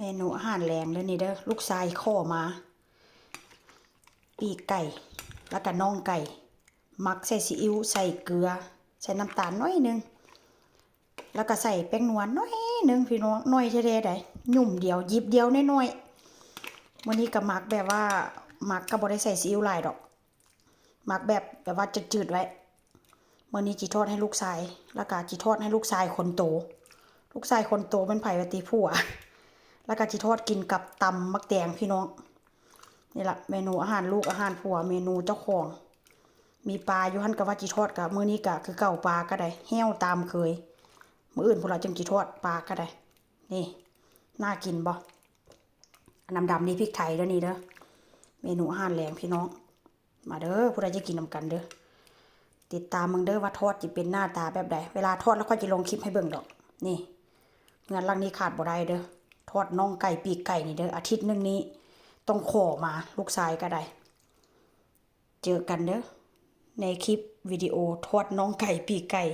เมนูอาหารแรงเลยนี่เด้อลูกชายข้อมาปีกไก่แล้วก็น่องไก่มักใส่ซีอิ๊วใส่เกลือใส่น้ำตาลน้อยนึงแล้วก็ใส่แป้งนวลน้อยนึงพี่น้องน้อยแท้ๆได้ยุ่มเดียวยิบเดียวน้อยๆวันนี้ก็มักแบบว่ามักก็บ่ได้ใส่ซีอิ๊วหลายดอกมักแบบว่าจืดๆไว้มื้อนี้จิทอดให้ลูกชายแล้วก็จิทอดให้ลูกชายคนโตลูกชายคนโตเป็นไผว่าติผัวแล้วก็จิทอดกินกับตำมักแตงพี่น้องนี่แหละเมนูอาหารลูกอาหารผัวเมนูเจ้าของมีปลาอยู่หั่นก็ว่าจิทอดกับมื้อนี้ก็คือเก่าปลาก็ได้แห้วตามเคยมื้ออื่นพวกเราจึงจิทอดปลาก็ได้นี่น่ากินบ่น้ำดำนี่พริกไทยเด้อนี่เด้อเมนูอาหารแรงพี่น้องมาเด้อผู้ใดจะกินนำกันเด้อติดตามมึงเด้อว่าทอดจิเป็นหน้าตาแบบใดเวลาทอดแล้วก็จะลงคลิปให้เบิ่งดอกนี่งานหลังนี้ขาดบ่ได้เด้อทอดน่องไก่ปีกไก่นี่เด้ออาทิตย์นึงนี้ต้องขอมาลูกชายก็ได้เจอกันเด้อในคลิปวิดีโอทอดน่องไก่ปีกไก่